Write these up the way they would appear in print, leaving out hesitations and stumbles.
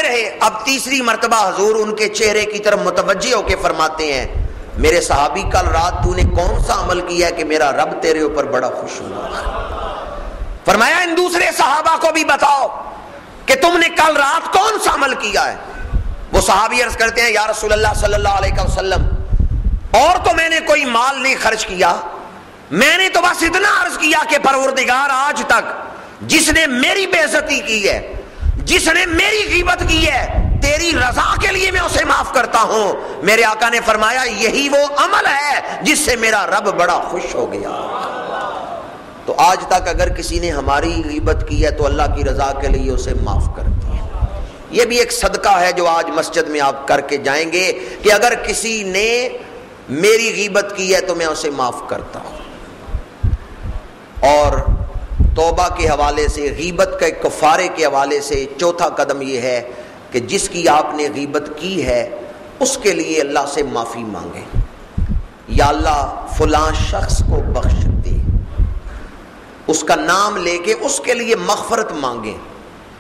کھڑے رہے. اب تیسری مرتبہ حضور ان کے چہرے کی طرف متوجہ ہو کے فرماتے ہیں میرے صحابی کل رات تو نے کون سا عمل کیا ہے کہ میرا رب تیرے اوپر بڑا خوش ہوا؟ فرمایا ان دوسرے صحابہ کو بھی بتاؤ کہ تم نے کل رات کون سا عمل کیا ہے. وہ صحابی عرض کرتے ہیں یا رسول اللہ صلی اللہ علیہ وسلم اور تو میں نے کوئی مال نہیں خرچ کیا, میں نے تو بس اتنا عرض کیا کہ پروردگار آج تک جس نے میری بے عزتی کی ہے, جس نے میری غیبت کی ہے, تیری رضا کے لیے میں اسے معاف کرتا ہوں. میرے آقا نے فرمایا یہی وہ عمل ہے جس سے میرا رب بڑا خوش ہو گیا. تو آج تک اگر کسی نے ہماری غیبت کی ہے تو اللہ کی رضا کے لیے اسے معاف کرتی ہے. یہ بھی ایک صدقہ ہے جو آج مسجد میں آپ کر کے جائیں گے کہ اگر کسی نے میری غیبت کی ہے تو میں اسے معاف کرتا ہوں. اور توبہ کے حوالے سے, غیبت کے کفارے کے حوالے سے چوتھا قدم یہ ہے کہ جس کی آپ نے غیبت کی ہے اس کے لیے اللہ سے معافی مانگیں. یا اللہ فلاں شخص کو بخش دے, اس کا نام لے کے اس کے لیے مغفرت مانگیں.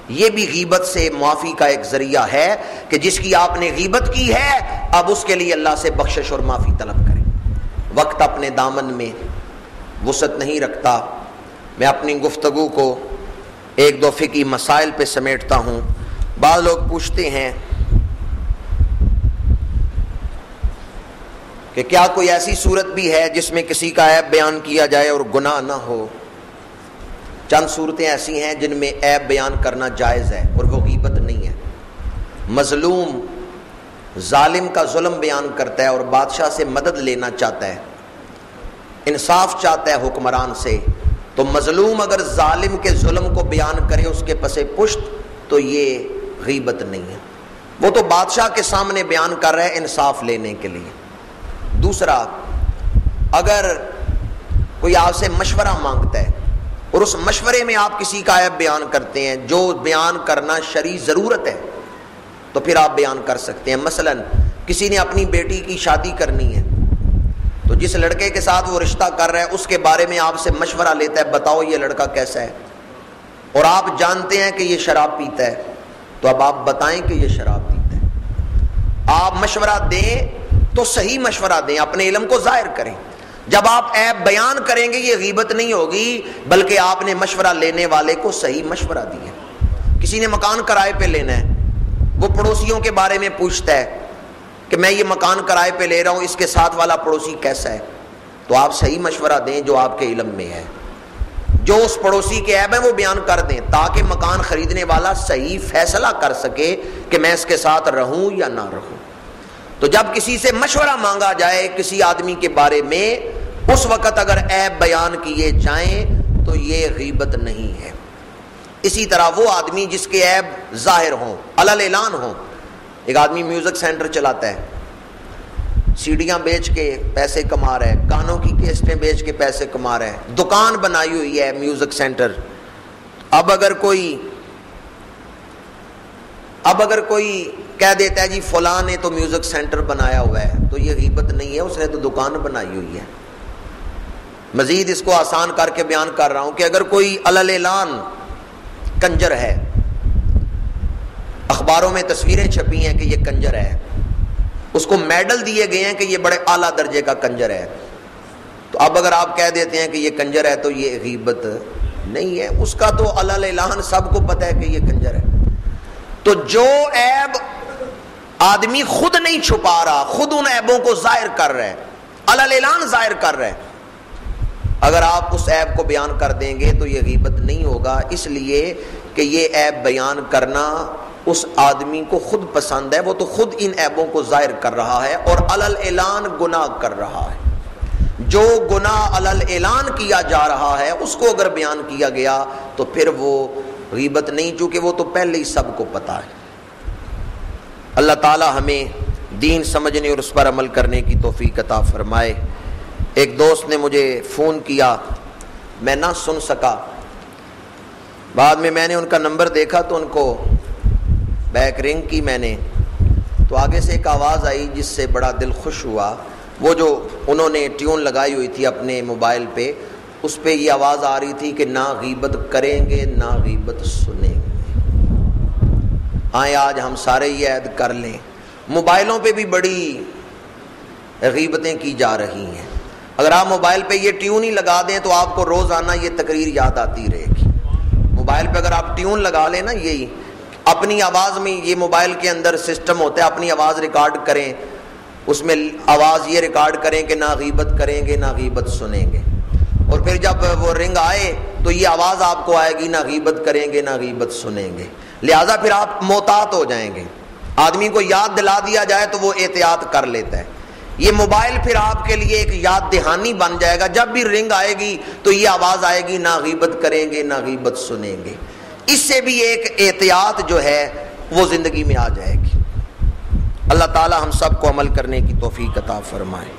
یہ بھی غیبت سے معافی کا ایک ذریعہ ہے کہ جس کی آپ نے غیبت کی ہے اب اس کے لیے اللہ سے بخشش اور معافی طلب کریں. وقت اپنے دامن میں وسعت نہیں رکھتا, میں اپنی گفتگو کو ایک دو فقہی مسائل پہ سمیٹتا ہوں. بعض لوگ پوچھتے ہیں کہ کیا کوئی ایسی صورت بھی ہے جس میں کسی کا عیب بیان کیا جائے اور گناہ نہ ہو؟ چند صورتیں ایسی ہیں جن میں عیب بیان کرنا جائز ہے اور وہ غیبت نہیں ہے. مظلوم ظالم کا ظلم بیان کرتا ہے اور بادشاہ سے مدد لینا چاہتا ہے, انصاف چاہتا ہے حکمران سے, تو مظلوم اگر ظالم کے ظلم کو بیان کرے اس کے پس پشت تو یہ غیبت نہیں ہے. وہ تو بادشاہ کے سامنے بیان کر رہا ہے انصاف لینے کے لیے. دوسرا, اگر کوئی آپ سے مشورہ مانگتا ہے اور اس مشورے میں آپ کسی کا عیب بیان کرتے ہیں جو بیان کرنا شرعی ضرورت ہے تو پھر آپ بیان کر سکتے ہیں. مثلا کسی نے اپنی بیٹی کی شادی کرنی ہے تو جس لڑکے کے ساتھ وہ رشتہ کر رہا ہے اس کے بارے میں آپ سے مشورہ لیتا ہے, بتاؤ یہ لڑکا کیسا ہے, اور آپ جانتے ہیں کہ یہ شراب پیتا ہے, تو اب آپ بتائیں کہ یہ شراب پیتا ہے. آپ مشورہ دیں تو صحیح مشورہ دیں, اپنے علم کو ظاہر کریں. جب آپ عیب بیان کریں گے یہ غیبت نہیں ہوگی بلکہ آپ نے مشورہ لینے والے کو صحیح مشورہ دیا. کسی نے مکان کرائے پہ لینا ہے, وہ پڑوسیوں کے بارے میں پوچھتا ہے کہ میں یہ مکان کرائے پہ لے رہا ہوں, اس کے ساتھ والا پڑوسی کیسا ہے, تو آپ صحیح مشورہ دیں جو آپ کے علم میں ہے. جو اس پڑوسی کے عیب ہیں وہ بیان کر دیں تاکہ مکان خریدنے والا صحیح فیصلہ کر سکے کہ میں اس کے ساتھ رہوں یا نہ رہوں. تو جب کسی سے مشورہ مانگا جائے کسی آدمی کے بارے میں, اس وقت اگر عیب بیان کیے جائیں تو یہ غیبت نہیں ہے. اسی طرح وہ آدمی جس کے عیب ظاہر ہوں, علل اعلان ہوں. ایک آدمی میوزک سینٹر چلاتا ہے, سیڈیاں بیچ کے پیسے کما رہا ہے, گانوں کی کیسٹیں بیچ کے پیسے کما رہا ہے, دکان بنائی ہوئی ہے میوزک سینٹر. اب اگر کوئی کہہ دیتا ہے جی فلاں نے تو میوزک سینٹر بنایا ہوا ہے, تو یہ غیبت نہیں ہے, اس نے تو دکان بنائی ہوئی ہے. مزید اس کو آسان کر کے بیان کر رہا ہوں کہ اگر کوئی علل اعلان کنجر ہے, اخباروں میں تصویریں چھپی ہیں کہ یہ کنجر ہے, اس کو میڈل دیے گئے ہیں کہ یہ بڑے اعلیٰ درجے کا کنجر ہے, تو اب اگر آپ کہہ دیتے ہیں کہ یہ کنجر ہے تو یہ غیبت نہیں ہے. اس کا تو علل اعلان سب کو پتہ ہے کہ یہ کنجر ہے. تو جو عیب آدمی خود نہیں چھپا رہا, خود ان عیبوں کو ظاہر کر رہا ہے, علل اعلان ظاہر کر رہا ہے, اگر آپ اس عیب کو بیان کر دیں گے تو یہ غیبت نہیں ہوگا, اس لیے کہ یہ عیب بیان کرنا اس آدمی کو خود پسند ہے, وہ تو خود ان عیبوں کو ظاہر کر رہا ہے اور علل اعلان گناہ کر رہا ہے. جو گناہ علل اعلان کیا جا رہا ہے اس کو اگر بیان کیا گیا تو پھر وہ غیبت نہیں, چونکہ وہ تو پہلے ہی سب کو پتا ہے. اللہ تعالی ہمیں دین سمجھنے اور اس پر عمل کرنے کی توفیق عطا فرمائے. ایک دوست نے مجھے فون کیا, میں نہ سن سکا, بعد میں نے ان کا نمبر دیکھا تو ان کو بیک رنگ کی میں نے, تو آگے سے ایک آواز آئی جس سے بڑا دل خوش ہوا. وہ جو انہوں نے ٹیون لگائی ہوئی تھی اپنے موبائل پہ, اس پہ یہ آواز آ رہی تھی کہ نہ غیبت کریں گے نہ غیبت سنیں گے. آئیں آج ہم سارے یہ عہد کر لیں. موبائلوں پہ بھی بڑی غیبتیں کی جا رہی ہیں. اگر آپ موبائل پہ یہ ٹیون ہی لگا دیں تو آپ کو روزانہ یہ تقریر یاد آتی رہے گی. موبائل پہ اگر آپ ٹیون لگا لیں نا، یہی اپنی آواز میں، یہ موبائل کے اندر سسٹم ہوتا ہے، اپنی آواز ریکارڈ کریں، اس میں آواز یہ ریکارڈ کریں کہ نہ غیبت کریں گے نہ غیبت سنیں گے، اور پھر جب وہ رنگ آئے تو یہ آواز آپ کو آئے گی نہ غیبت کریں گے نہ غیبت سنیں گے. لہٰذا پھر آپ محتاط ہو جائیں گے. آدمی کو یاد دلا دیا جائے تو وہ احتیاط کر لیتا ہے. یہ موبائل پھر آپ کے لیے ایک یاد دہانی بن جائے گا. جب بھی رنگ آئے گی تو یہ آواز آئے گی نہ غیبت کریں گے نہ غیبت سنیں گے. اس سے بھی ایک احتیاط جو ہے وہ زندگی میں آ جائے گی. اللہ تعالی ہم سب کو عمل کرنے کی توفیق عطا فرمائے.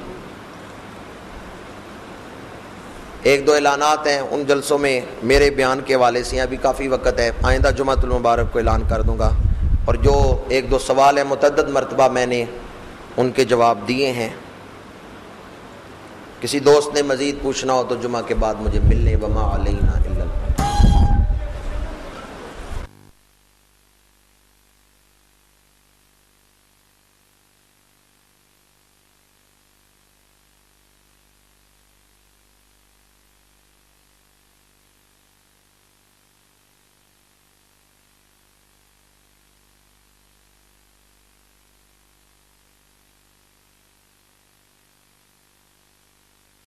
ایک دو اعلانات ہیں، ان جلسوں میں میرے بیان کے حوالے سے ابھی کافی وقت ہے، آئندہ جمعۃ المبارک کو اعلان کر دوں گا. اور جو ایک دو سوال ہیں متعدد مرتبہ میں نے ان کے جواب دیے ہیں. کسی دوست نے مزید پوچھنا ہو تو جمعہ کے بعد مجھے ملنے. وما علینا الا